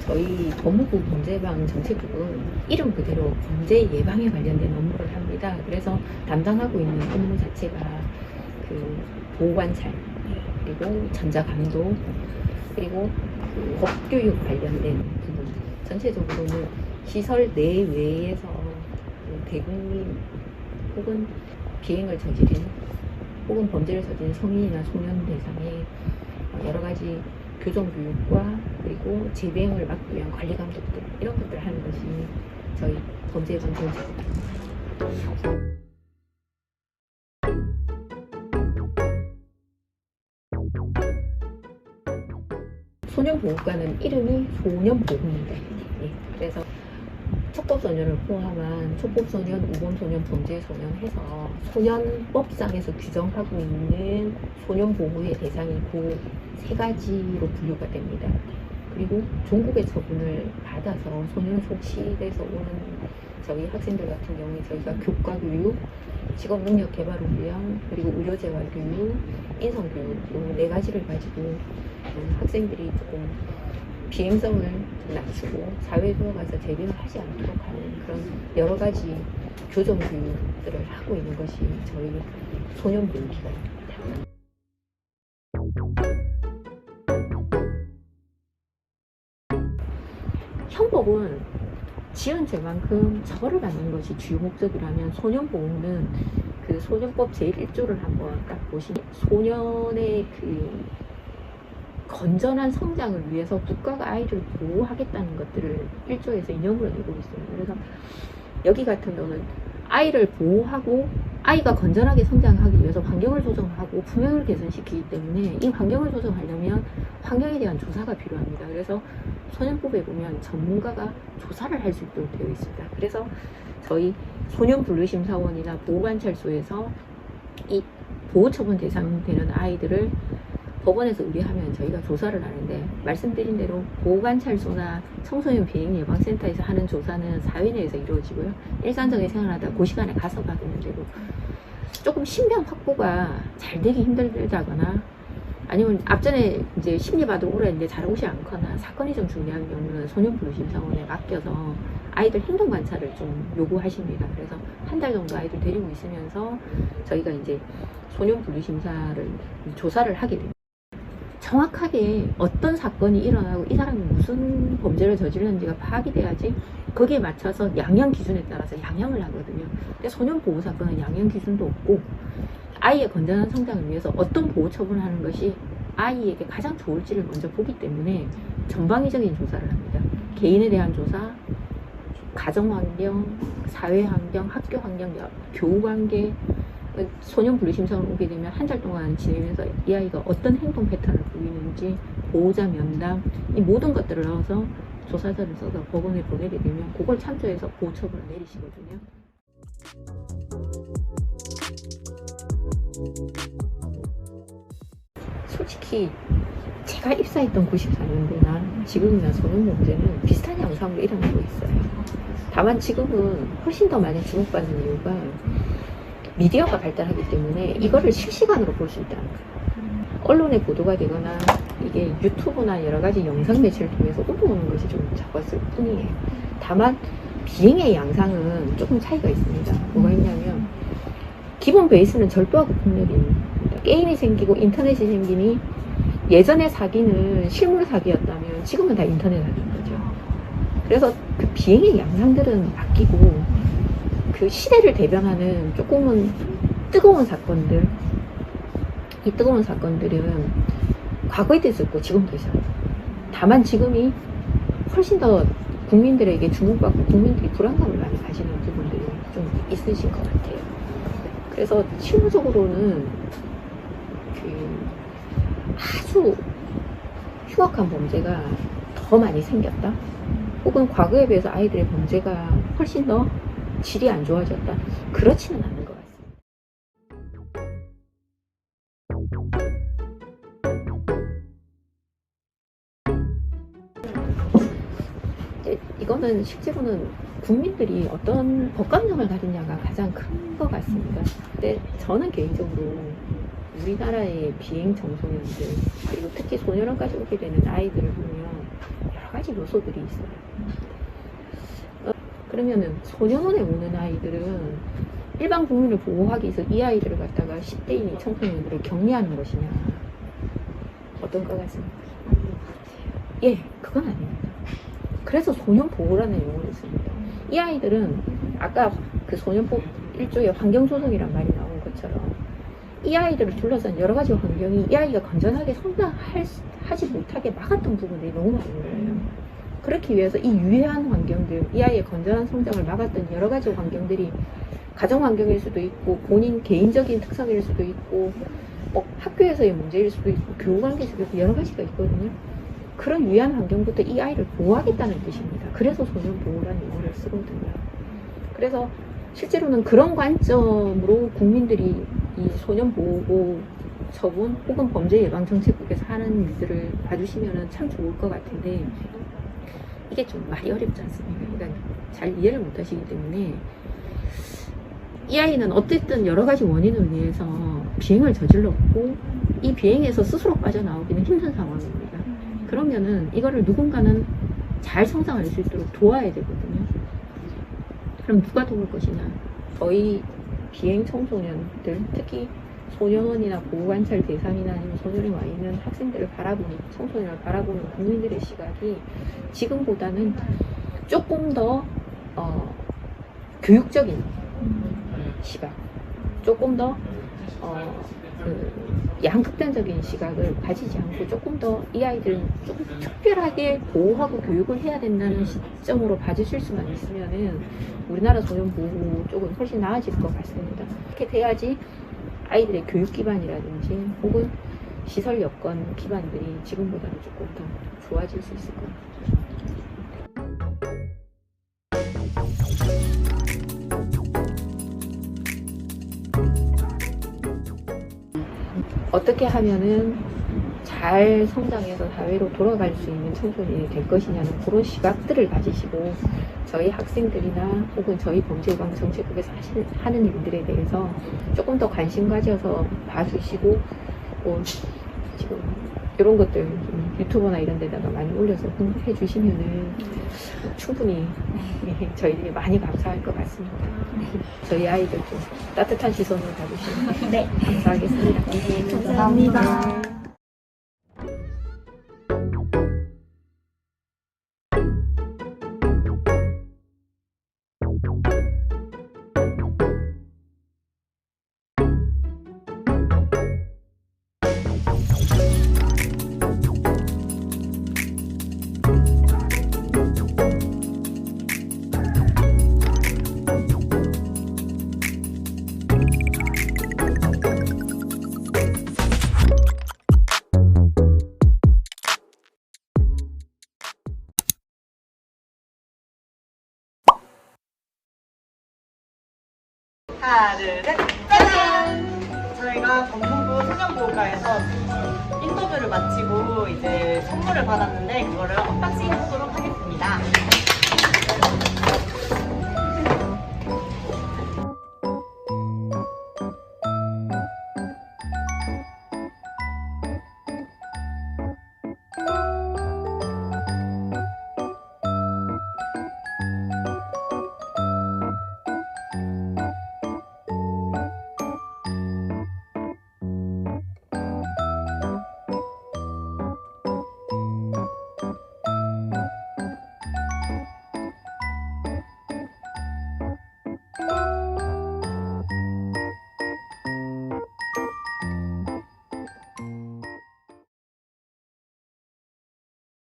저희 법무부 범죄예방 정책국은 이름 그대로 범죄 예방에 관련된 업무를 합니다. 그래서 담당하고 있는 업무 자체가 그 보호관찰, 그리고 전자감독, 그리고 그 법교육 관련된 부분, 전체적으로는 시설 내외에서 그 대국민 혹은 비행을 저지른 혹은 범죄를 저지른 성인이나 소년 대상의 여러 가지 교정교육과 그리고 재대응을 막기 위한 관리 감독들, 이런 것들을 하는 것이 저희 범죄예방 정책입니다. 소년보호과는 이름이 소년보호입니다. 예, 그래서 촉법소년을 포함한 촉법소년, 우범소년, 범죄소년 해서 소년법상에서 규정하고 있는 소년보호의 대상이 그 세 가지로 분류가 됩니다. 그리고 종국의 처분을 받아서 소년 속시돼서 오는 저희 학생들 같은 경우에 저희가 교과교육, 직업능력개발훈련, 그리고 의료재활교육, 인성교육, 이 네 가지를 가지고 학생들이 조금 비행성을 낮추고 사회에 들어가서 재비를 하지 않도록 하는 그런 여러 가지 교정 교육들을 하고 있는 것이 저희 소년보호기관입니다. 형법은 지은 죄만큼 처벌을 받는 것이 주요 목적이라면 소년보호는 그 소년법 제1조를 한번 딱 보시면 소년의 그 건전한 성장을 위해서 국가가 아이를 보호하겠다는 것들을 1조에서 인용으로 내고 있습니다. 그래서 여기 같은 경우는 아이를 보호하고 아이가 건전하게 성장하기 위해서 환경을 조정하고 품행을 개선시키기 때문에 이 환경을 조정하려면 환경에 대한 조사가 필요합니다. 그래서 소년법에 보면 전문가가 조사를 할 수 있도록 되어 있습니다. 그래서 저희 소년분류심사원이나 보호관찰소에서 이 보호처분 대상되는 아이들을 법원에서 의뢰하면 저희가 조사를 하는데, 말씀드린 대로 보호관찰소나 청소년 비행예방센터에서 하는 조사는 사회 내에서 이루어지고요. 일상적인 생활하다 그 시간에 가서 받으면 되고, 조금 신변 확보가 잘 되기 힘들다거나 아니면 앞전에 이제 심리바도 오래 했는데 잘 오지 않거나 사건이 좀 중요한 경우는 소년분류심사원에 맡겨서 아이들 행동 관찰을 좀 요구하십니다. 그래서 한 달 정도 아이들 데리고 있으면서 저희가 이제 소년분류심사를 조사를 하게 됩니다. 정확하게 어떤 사건이 일어나고 이 사람이 무슨 범죄를 저질렀는지가 파악이 돼야지 거기에 맞춰서 양형 기준에 따라서 양형을 하거든요. 근데 소년보호 사건은 양형 기준도 없고 아이의 건전한 성장을 위해서 어떤 보호 처분을 하는 것이 아이에게 가장 좋을지를 먼저 보기 때문에 전방위적인 조사를 합니다. 개인에 대한 조사, 가정환경, 사회환경, 학교환경, 교우관계, 소년분류심사원 오게 되면 한 달 동안 지내면서 이 아이가 어떤 행동 패턴을 보이는지 보호자 면담, 이 모든 것들을 넣어서 조사서를 써서 법원에 보내게 되면 그걸 참조해서 보호처분을 내리시거든요. 솔직히 제가 입사했던 94년도나 지금이나 소년범죄는 비슷한 양상으로 일어나고 있어요. 다만 지금은 훨씬 더 많이 주목받는 이유가 미디어가 발달하기 때문에 이거를 실시간으로 볼 수 있다는 거예요. 언론에 보도가 되거나 이게 유튜브나 여러 가지 영상 매체를 통해서 올라오는 것이 좀 적었을 뿐이에요. 다만 비행의 양상은 조금 차이가 있습니다. 뭐가 있냐면 기본 베이스는 절도하고 폭력입니다. 게임이 생기고 인터넷이 생기니 예전에 사기는 실물 사기였다면 지금은 다 인터넷 사기인 거죠. 그래서 그 비행의 양상들은 바뀌고 그 시대를 대변하는 조금은 뜨거운 사건들, 이 뜨거운 사건들은 과거에도 있었고 지금도 있어요. 다만 지금이 훨씬 더 국민들에게 주목받고 국민들이 불안감을 많이 가지는 부분들이 좀 있으신 것 같아요. 그래서 실무적으로는 그 아주 흉악한 범죄가 더 많이 생겼다, 혹은 과거에 비해서 아이들의 범죄가 훨씬 더 질이 안 좋아졌다, 그렇지는 않은 것 같습니다. 이거는 실제로는 국민들이 어떤 법감정을 가지냐가 가장 큰 것 같습니다. 근데 저는 개인적으로 우리나라의 비행 청소년들 그리고 특히 소년원까지 오게 되는 아이들을 보면 여러 가지 요소들이 있어요. 그러면은 소년원에 오는 아이들은 일반 국민을 보호하기 위해서 이 아이들을 갖다가 10대인 청소년들을 격리하는 것이냐, 어떤 것 같습니까? 예, 그건 아닙니다. 그래서 소년보호라는 용어를 씁니다. 이 아이들은 아까 그 소년법 1조의 환경조성이란 말이 나온 것처럼 이 아이들을 둘러싼 여러 가지 환경이 이 아이가 건전하게 성장하지 못하게 막았던 부분들이 너무 많은 거예요. 그렇기 위해서 이 유해한 환경들, 이 아이의 건전한 성장을 막았던 여러 가지 환경들이 가정 환경일 수도 있고 본인 개인적인 특성일 수도 있고 학교에서의 문제일 수도 있고 교육 관계에서 여러 가지가 있거든요. 그런 유해한 환경부터 이 아이를 보호하겠다는 뜻입니다. 그래서 소년보호라는 용어를 쓰거든요. 그래서 실제로는 그런 관점으로 국민들이 이 소년보호 처분 혹은 범죄예방정책국에서 하는 일들을 봐주시면 참 좋을 것 같은데 이게 좀 말이 어렵지 않습니까? 그러니까 잘 이해를 못 하시기 때문에 이 아이는 어쨌든 여러 가지 원인을 위해서 비행을 저질렀고 이 비행에서 스스로 빠져나오기는 힘든 상황입니다. 그러면은 이거를 누군가는 잘 성장할 수 있도록 도와야 되거든요. 그럼 누가 도울 것이냐? 저희 비행 청소년들, 특히 소년원이나 보호관찰 대상이나 아니면 소년에 와 있는 학생들을 바라보는, 청소년을 바라보는 국민들의 시각이 지금보다는 조금 더 교육적인 시각, 조금 더 양극단적인 시각을 가지지 않고 조금 더 이 아이들은 조금 특별하게 보호하고 교육을 해야 된다는 시점으로 봐주실 수만 있으면은 우리나라 소년보호 쪽은 훨씬 나아질 것 같습니다. 이렇게 돼야지 아이들의 교육 기반이라든지 혹은 시설 여건 기반들이 지금보다는 조금 더 좋아질 수 있을 것 같아요. 어떻게 하면은 잘 성장해서 사회로 돌아갈 수 있는 청소년이 될 것이냐는 그런 시각들을 가지시고 저희 학생들이나 혹은 저희 범죄예방정책국에서 하는 일들에 대해서 조금 더 관심 가져서 봐주시고 지금 이런 것들 좀 유튜버나 이런 데다가 많이 올려서 공부해 주시면은 충분히 저희들이 많이 감사할 것 같습니다. 저희 아이들 좀 따뜻한 시선으로 봐주시면 네, 감사하겠습니다. 네, 감사합니다. 하나, 둘, 셋, 짜잔! 저희가 법무부 소년보호과에서 인터뷰를 마치고 이제 선물을 받았는데 그거를 언박싱 해보도록 하겠습니다.